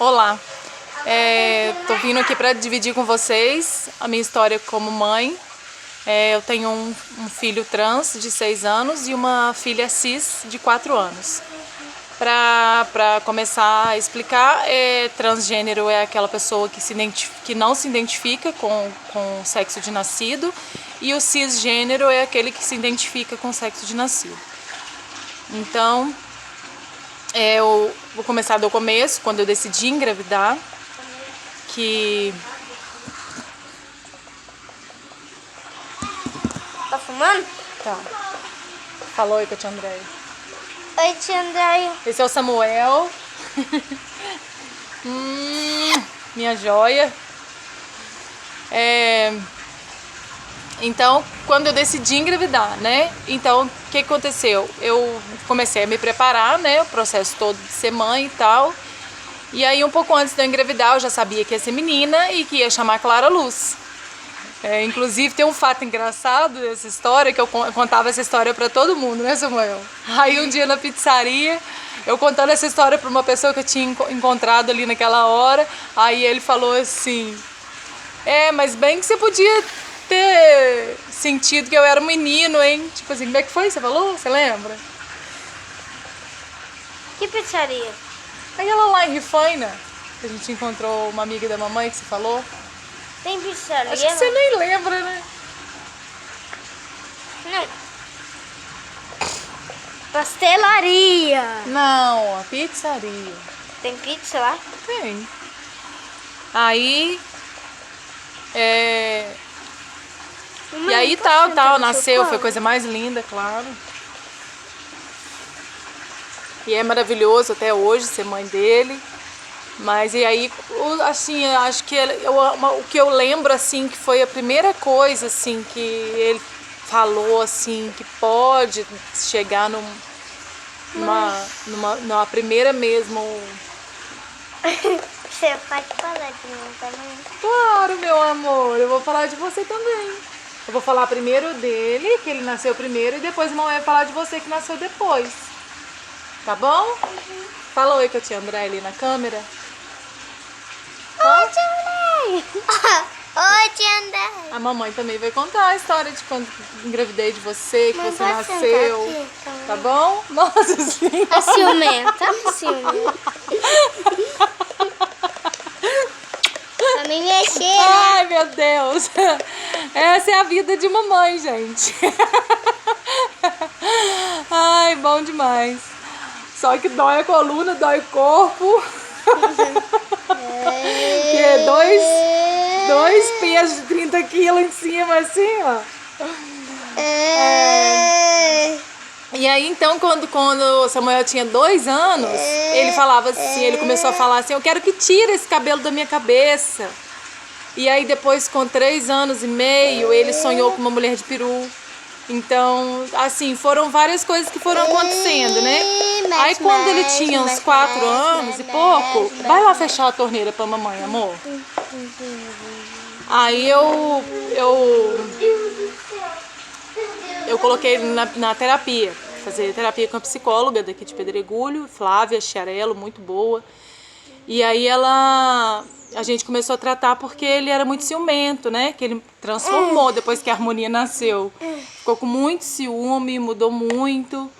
Olá, tô vindo aqui para dividir com vocês a minha história como mãe. Eu tenho um filho trans de 6 anos e uma filha cis de 4 anos. Para começar a explicar, transgênero é aquela pessoa que não se identifica com o sexo de nascido, e o cisgênero é aquele que se identifica com o sexo de nascido. Então, eu vou começar do começo, quando eu decidi engravidar, que... Tá fumando? Tá. Falou aí com a tia Andréia. Oi, tia Andréia. Esse é o Samuel. Minha joia. Então, quando eu decidi engravidar, né? Então, o que aconteceu? Eu comecei a me preparar, né? O processo todo de ser mãe e tal. E aí, um pouco antes de eu engravidar, eu já sabia que ia ser menina e que ia chamar Clara Luz. Inclusive, tem um fato engraçado dessa história, que eu contava essa história pra todo mundo, né, Samuel? Aí, um dia na pizzaria, eu contando essa história pra uma pessoa que eu tinha encontrado ali naquela hora, aí ele falou assim: mas bem que você podia ter sentido que eu era um menino, hein? Tipo assim, como é que foi? Você falou? Você lembra? Que pizzaria? Aquela lá em Rifaina, que a gente encontrou uma amiga da mamãe que você falou. Tem pizzaria? Acho que você nem lembra, né? Não. Pastelaria. Não, a pizzaria. Tem pizza lá? Tem. Aí... E aí tal, nasceu, foi a coisa mais linda, claro. E é maravilhoso até hoje ser mãe dele. Mas e aí, assim, acho que o que eu lembro, assim, que foi a primeira coisa, assim, que ele falou, assim, que pode chegar numa primeira mesmo... Você pode falar de mim também? Claro, meu amor, eu vou falar de você também. Eu vou falar primeiro dele, que ele nasceu primeiro, e depois a mamãe vai falar de você, que nasceu depois. Tá bom? Uhum. Fala oi com a tia Andréia ali na câmera. Oi, tia Andréia. Oi, tia Andréia. A mamãe também vai contar a história de quando engravidei de você, que Mãe, você pode nasceu. sentar aqui, Tá bom? Nossa senhora. A ciumenta, a ciumenta. Pra me mexer, né? Ai, meu Deus. Essa é a vida de mamãe, gente. Ai, bom demais. Só que dói a coluna, dói o corpo. Que dois pesos de 30 quilos em cima, assim, ó. E aí, então, quando o Samuel tinha 2 anos, ele falava assim, ele começou a falar assim: eu quero que tire esse cabelo da minha cabeça. E aí, depois, com 3 anos e meio, ele sonhou com uma mulher de peru. Então, assim, foram várias coisas que foram acontecendo, né? Aí, quando ele tinha uns 4 anos e pouco, vai lá fechar a torneira pra mamãe, amor. Aí eu coloquei ele na terapia, fazer terapia com a psicóloga daqui de Pedregulho, Flávia Chiarello, muito boa. E aí a gente começou a tratar porque ele era muito ciumento, né? Que ele transformou depois que a Harmonia nasceu. Ficou com muito ciúme, mudou muito.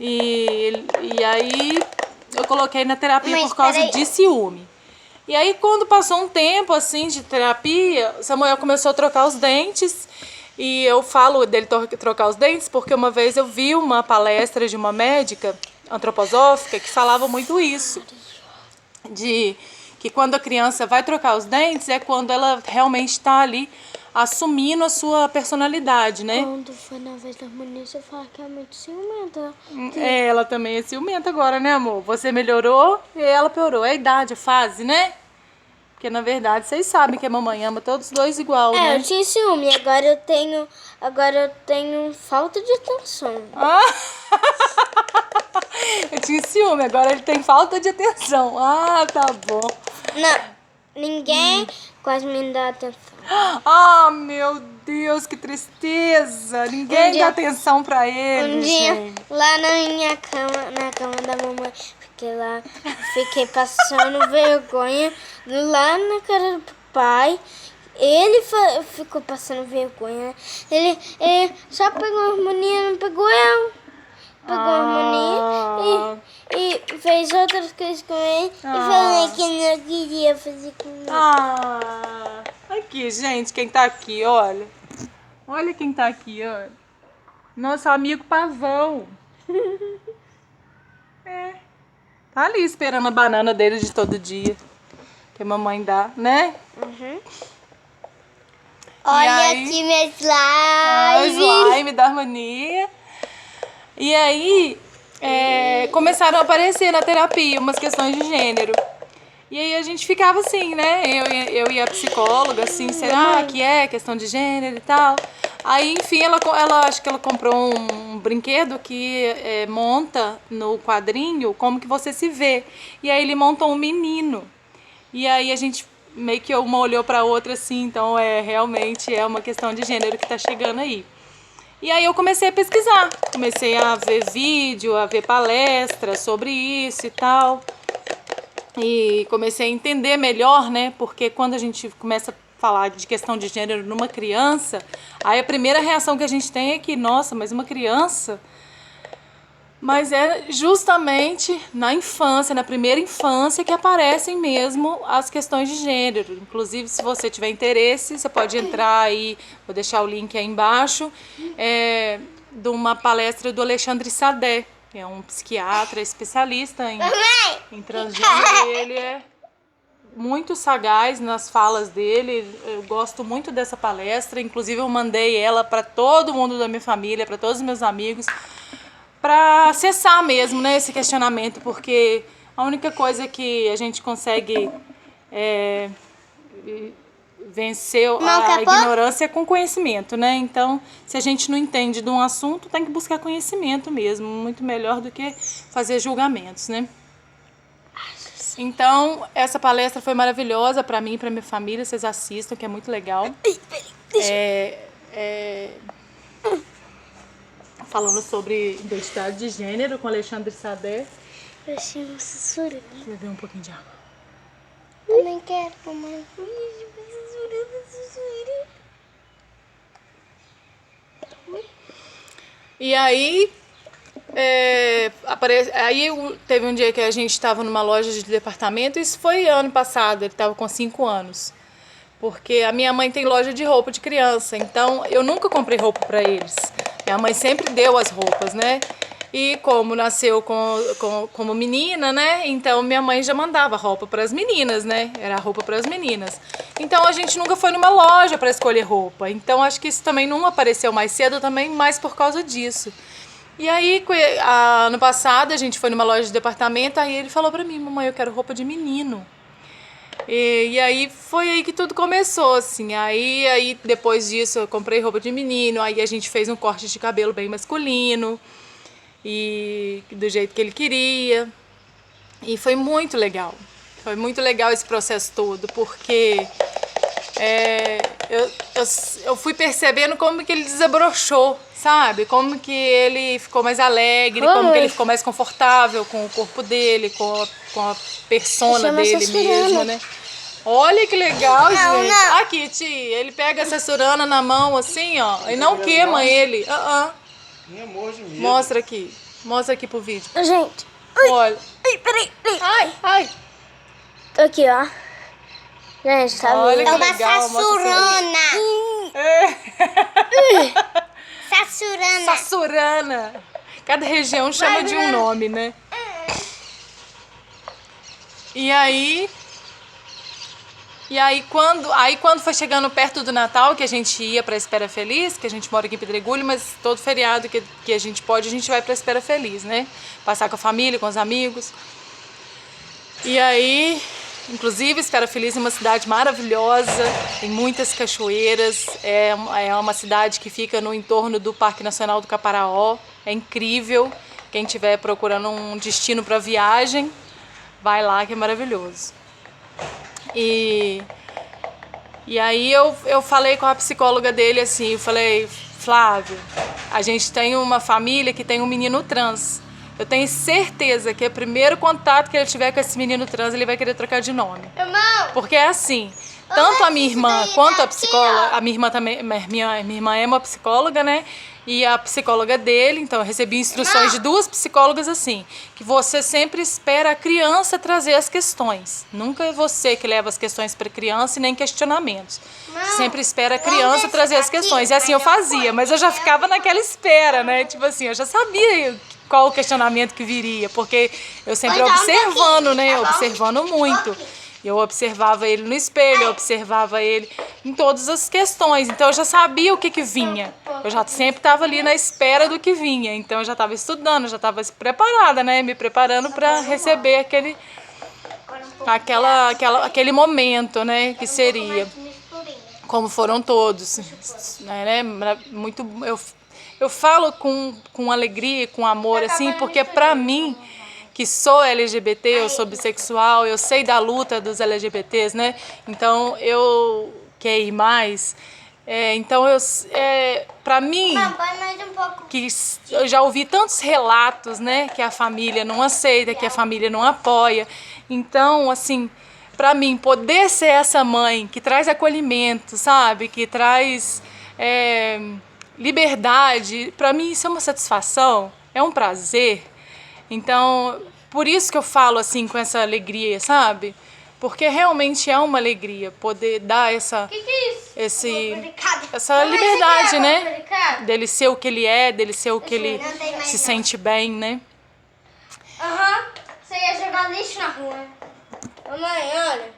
E aí eu coloquei na terapia por causa de ciúme. E aí quando passou um tempo assim de terapia, Samuel começou a trocar os dentes. E eu falo dele trocar os dentes porque uma vez eu vi uma palestra de uma médica antroposófica que falava muito isso. De que quando a criança vai trocar os dentes é quando ela realmente está ali assumindo a sua personalidade, né? Quando foi na vez da Harmonia, você fala que é muito ciumenta. Ela também é ciumenta agora, né, amor? Você melhorou e ela piorou. É a idade, a fase, né? Porque, na verdade, vocês sabem que a mamãe ama todos os dois igual, né? Eu tinha ciúme, agora eu tenho falta de atenção. Eu tinha ciúme, agora ele tem falta de atenção. Ah, tá bom. Não, ninguém quase me dá atenção. Ah, meu Deus, que tristeza. Ninguém dá atenção pra ele, Um dia, gente. lá na minha cama, na cama da mamãe, porque lá eu fiquei passando vergonha lá na cara do pai. Ele ficou passando vergonha. Ele só pegou a harmonia, não pegou eu. Pegou a harmonia e fez outras coisas com ele. E falei que não queria fazer com ele. Aqui, gente, quem tá aqui, olha. Olha quem tá aqui, olha. Nosso amigo Pavão. Tá ali esperando a banana dele de todo dia. Que a mamãe dá, né? Uhum. Olha aí, aqui meu slime. Slime da harmonia. E aí, começaram a aparecer na terapia umas questões de gênero. E aí a gente ficava assim, né? Eu e a psicóloga, assim, será que é questão de gênero e tal? Aí, enfim, ela acho que ela comprou um brinquedo que monta no quadrinho como que você se vê. E aí ele montou um menino. E aí a gente meio que uma olhou pra outra assim, então realmente é uma questão de gênero que tá chegando aí. E aí eu comecei a pesquisar, comecei a ver vídeo, a ver palestras sobre isso e tal. E comecei a entender melhor, né? Porque quando a gente começa a falar de questão de gênero numa criança, aí a primeira reação que a gente tem é que, nossa, mas uma criança... Mas é justamente na infância, na primeira infância, que aparecem mesmo as questões de gênero. Inclusive, se você tiver interesse, você pode entrar aí, vou deixar o link aí embaixo, de uma palestra do Alexandre Sadé, que é um psiquiatra especialista em transgênero. Ele é muito sagaz nas falas dele, eu gosto muito dessa palestra. Inclusive, eu mandei ela para todo mundo da minha família, para todos os meus amigos, para acessar mesmo, né, esse questionamento, porque a única coisa que a gente consegue vencer a ignorância é com conhecimento, né? Então, se a gente não entende de um assunto, tem que buscar conhecimento mesmo, muito melhor do que fazer julgamentos, né? Então, essa palestra foi maravilhosa para mim e para minha família, vocês assistam, que é muito legal. Falando sobre identidade de gênero com Alexandre Sadé. Eu achei uma sussurrando. Deixa eu beber um pouquinho de água. Também quero, mamãe. E aí, teve um dia que a gente estava numa loja de departamento, isso foi ano passado, ele estava com 5 anos. Porque a minha mãe tem loja de roupa de criança, então eu nunca comprei roupa para eles. Minha mãe sempre deu as roupas, né? E como nasceu como menina, né? Então minha mãe já mandava roupa para as meninas, né? Era roupa para as meninas. Então a gente nunca foi numa loja para escolher roupa. Então acho que isso também não apareceu mais cedo, também mais por causa disso. E aí, ano passado, a gente foi numa loja de departamento, aí ele falou para mim, mamãe, eu quero roupa de menino. E aí foi aí que tudo começou, assim. Aí depois disso eu comprei roupa de menino, aí a gente fez um corte de cabelo bem masculino, e do jeito que ele queria. E foi muito legal. Foi muito legal esse processo todo, porque eu fui percebendo como que ele desabrochou, sabe? Como que ele ficou mais alegre, como que ele ficou mais confortável com o corpo dele, com a persona dele mesmo, né? Olha que legal, gente. Não. Aqui, tia, ele pega essa surana na mão assim, ó, e não queima ele. Mostra aqui. Mostra aqui pro vídeo. Gente. Olha. Ai, peraí. Ai. Aqui, ó. Gente, tá Olha vendo? que legal. Sassurana. Sassurana. Cada região chama de um nome, né? E aí quando foi chegando perto do Natal, que a gente ia pra Espera Feliz, que a gente mora aqui em Pedregulho, mas todo feriado que a gente pode, a gente vai pra Espera Feliz, né? Passar com a família, com os amigos. E aí, inclusive, Espera Feliz é uma cidade maravilhosa, tem muitas cachoeiras, é uma cidade que fica no entorno do Parque Nacional do Caparaó, é incrível. Quem estiver procurando um destino para viagem, vai lá que é maravilhoso. E aí eu falei com a psicóloga dele assim, eu falei, Flávio, a gente tem uma família que tem um menino trans. eu tenho certeza que o primeiro contato que ele tiver com esse menino trans, ele vai querer trocar de nome. Irmão! Porque é assim, tanto a minha irmã quanto a psicóloga, a minha irmã também, minha irmã é uma psicóloga, né? E a psicóloga dele, então eu recebi instruções de duas psicólogas assim, que você sempre espera a criança trazer as questões. Nunca é você que leva as questões para a criança e nem questionamentos. Sempre espera a criança trazer as questões. E assim eu fazia, mas eu já ficava naquela espera, né? Tipo assim, eu já sabia qual o questionamento que viria, porque eu sempre observando, né? Observando muito. Eu observava ele no espelho, eu observava ele em todas as questões. Então eu já sabia o que vinha. Eu já sempre estava ali na espera do que vinha. Então eu já estava estudando, já estava preparada, né? Me preparando para receber aquele momento, né? Que seria. Como foram todos. Né? Muito, eu falo com alegria, com amor, assim, porque para mim, que sou LGBT, eu sou bissexual, eu sei da luta dos LGBTs, né? Então eu QI+, então para mim, que eu já ouvi tantos relatos, né? Que a família não aceita, que a família não apoia. Então, assim, para mim, poder ser essa mãe que traz acolhimento, sabe? Que traz liberdade, para mim isso é uma satisfação, é um prazer. Então, por isso que eu falo assim com essa alegria, sabe? Porque realmente é uma alegria poder dar essa liberdade, né? Dele ser o que ele é, dele ser o que ele se sente bem, né? Você ia jogar lixo na rua. Mamãe, olha.